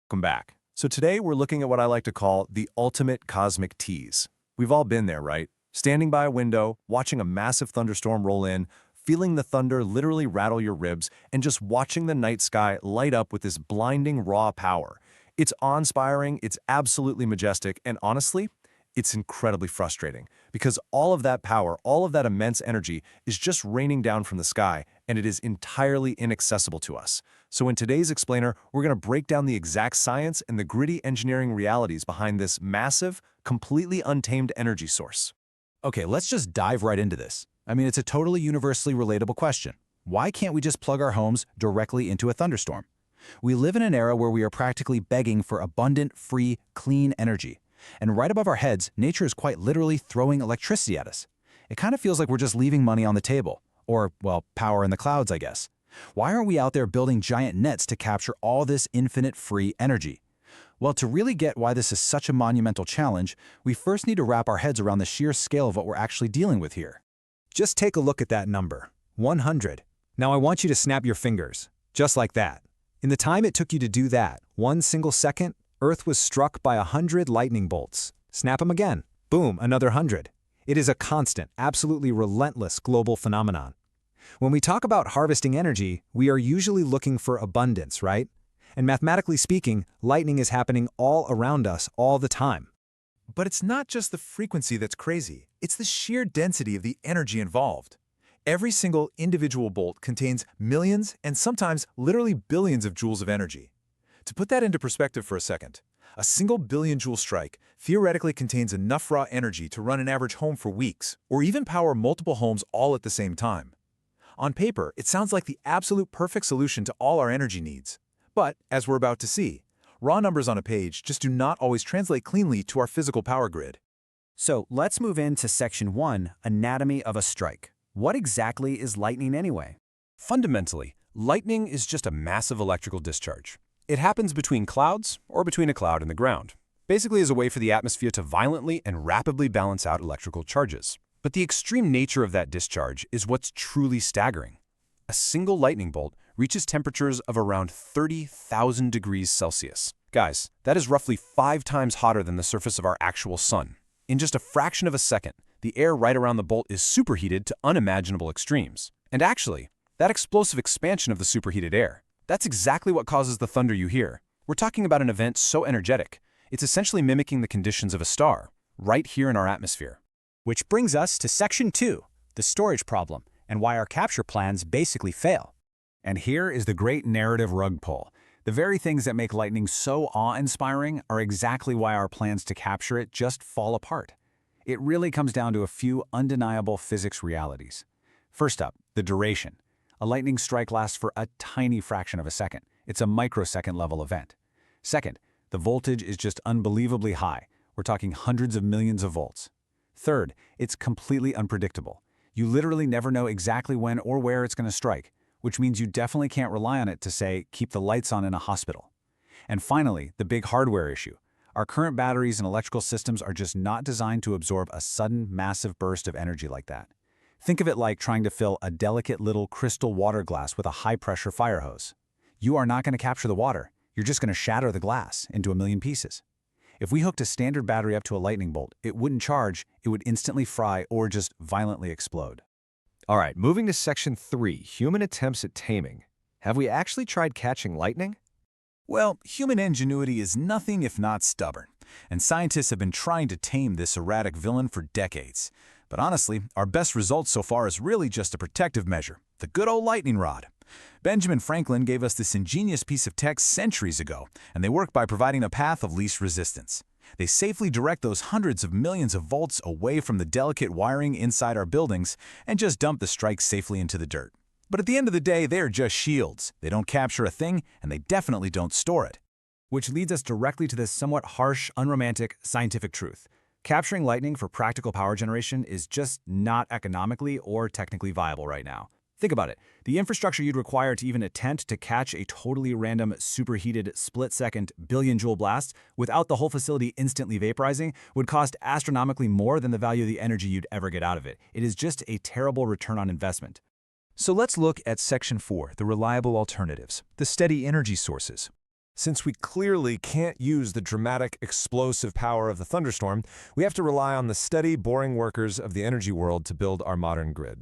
Welcome back. So today we're looking at what I like to call the ultimate cosmic tease. We've all been there, right? Standing by a window, watching a massive thunderstorm roll in, feeling the thunder literally rattle your ribs, and just watching the night sky light up with this blinding raw power. It's awe-inspiring, it's absolutely majestic, and honestly, it's incredibly frustrating because all of that power, all of that immense energy is just raining down from the sky, and it is entirely inaccessible to us. So in today's explainer, we're going to break down the exact science and the gritty engineering realities behind this massive, completely untamed energy source. Okay, let's just dive right into this. I mean, it's a totally universally relatable question. Why can't we just plug our homes directly into a thunderstorm? We live in an era where we are practically begging for abundant, free, clean energy. And right above our heads, nature is quite literally throwing electricity at us. It kind of feels like we're just leaving money on the table. Or, well, power in the clouds, I guess. Why aren't we out there building giant nets to capture all this infinite free energy? Well, to really get why this is such a monumental challenge, we first need to wrap our heads around the sheer scale of what we're actually dealing with here. Just take a look at that number, 100. Now I want you to snap your fingers, just like that. In the time it took you to do that, 1 single second, Earth was struck by 100 lightning bolts. Snap them again. Boom, another 100. It is a constant, absolutely relentless global phenomenon. When we talk about harvesting energy, we are usually looking for abundance, right? And mathematically speaking, lightning is happening all around us all the time. But it's not just the frequency that's crazy, it's the sheer density of the energy involved. Every single individual bolt contains millions and sometimes literally billions of joules of energy. To put that into perspective for a second, a single billion-joule strike theoretically contains enough raw energy to run an average home for weeks, or even power multiple homes all at the same time. On paper, it sounds like the absolute perfect solution to all our energy needs. But, as we're about to see, raw numbers on a page just do not always translate cleanly to our physical power grid. So let's move into Section 1, Anatomy of a Strike. What exactly is lightning anyway? Fundamentally, lightning is just a massive electrical discharge. It happens between clouds or between a cloud and the ground, basically as a way for the atmosphere to violently and rapidly balance out electrical charges. But the extreme nature of that discharge is what's truly staggering. A single lightning bolt reaches temperatures of around 30,000 degrees Celsius. Guys, that is roughly 5 times hotter than the surface of our actual sun. In just a fraction of a second, the air right around the bolt is superheated to unimaginable extremes. And actually, that explosive expansion of the superheated air, that's exactly what causes the thunder you hear. We're talking about an event so energetic, it's essentially mimicking the conditions of a star, right here in our atmosphere. Which brings us to Section 2, the storage problem, and why our capture plans basically fail. And here is the great narrative rug pull. The very things that make lightning so awe-inspiring are exactly why our plans to capture it just fall apart. It really comes down to a few undeniable physics realities. First up, the duration. A lightning strike lasts for a tiny fraction of a second. It's a microsecond level event. Second, the voltage is just unbelievably high. We're talking hundreds of millions of volts. Third, it's completely unpredictable. You literally never know exactly when or where it's going to strike, which means you definitely can't rely on it to, say, keep the lights on in a hospital. And finally, the big hardware issue. Our current batteries and electrical systems are just not designed to absorb a sudden, massive burst of energy like that. Think of it like trying to fill a delicate little crystal water glass with a high-pressure fire hose. You are not going to capture the water. You're just going to shatter the glass into a million pieces. If we hooked a standard battery up to a lightning bolt, it wouldn't charge, it would instantly fry or just violently explode. All right, moving to Section 3, human attempts at taming. Have we actually tried catching lightning? Well, human ingenuity is nothing if not stubborn, and scientists have been trying to tame this erratic villain for decades. But honestly, our best result so far is really just a protective measure, the good old lightning rod. Benjamin Franklin gave us this ingenious piece of tech centuries ago, and they work by providing a path of least resistance. They safely direct those hundreds of millions of volts away from the delicate wiring inside our buildings and just dump the strikes safely into the dirt. But at the end of the day, they're just shields. They don't capture a thing, and they definitely don't store it. Which leads us directly to this somewhat harsh, unromantic scientific truth. Capturing lightning for practical power generation is just not economically or technically viable right now. Think about it. The infrastructure you'd require to even attempt to catch a totally random, superheated, split-second, billion-joule blast without the whole facility instantly vaporizing would cost astronomically more than the value of the energy you'd ever get out of it. It is just a terrible return on investment. So let's look at Section 4, the reliable alternatives, the steady energy sources. Since we clearly can't use the dramatic, explosive power of the thunderstorm, we have to rely on the steady, boring workers of the energy world to build our modern grid.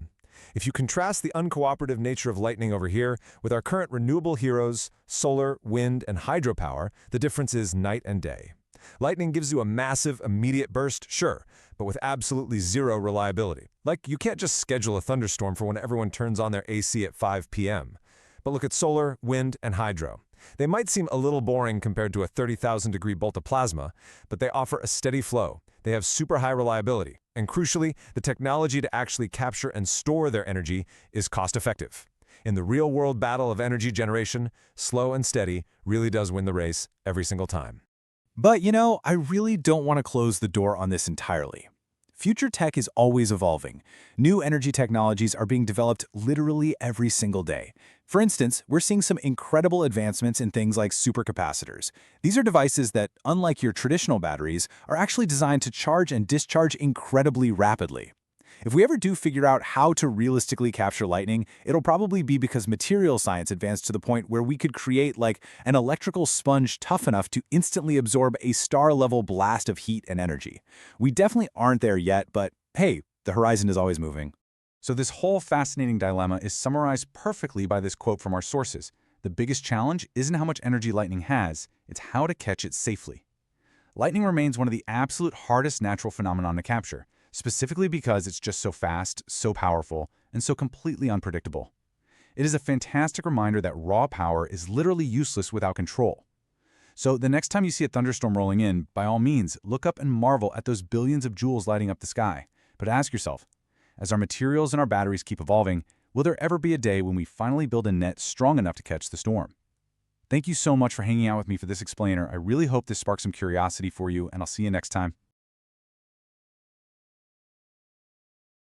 If you contrast the uncooperative nature of lightning over here with our current renewable heroes, solar, wind, and hydropower, the difference is night and day. Lightning gives you a massive, immediate burst, sure, but with absolutely zero reliability. Like, you can't just schedule a thunderstorm for when everyone turns on their AC at 5 p.m. But look at solar, wind, and hydro. They might seem a little boring compared to a 30,000-degree bolt of plasma, but they offer a steady flow. They have super high reliability, and crucially, the technology to actually capture and store their energy is cost-effective. In the real-world battle of energy generation, slow and steady really does win the race every single time. But, I really don't want to close the door on this entirely. Future tech is always evolving. New energy technologies are being developed literally every single day. For instance, we're seeing some incredible advancements in things like supercapacitors. These are devices that, unlike your traditional batteries, are actually designed to charge and discharge incredibly rapidly. If we ever do figure out how to realistically capture lightning, it'll probably be because material science advanced to the point where we could create an electrical sponge tough enough to instantly absorb a star-level blast of heat and energy. We definitely aren't there yet, but hey, the horizon is always moving. So this whole fascinating dilemma is summarized perfectly by this quote from our sources. The biggest challenge isn't how much energy lightning has, it's how to catch it safely. Lightning remains one of the absolute hardest natural phenomena to capture, specifically because it's just so fast, so powerful, and so completely unpredictable. It is a fantastic reminder that raw power is literally useless without control. So the next time you see a thunderstorm rolling in, by all means, look up and marvel at those billions of joules lighting up the sky. But ask yourself, as our materials and our batteries keep evolving, will there ever be a day when we finally build a net strong enough to catch the storm? Thank you so much for hanging out with me for this explainer. I really hope this sparked some curiosity for you, and I'll see you next time.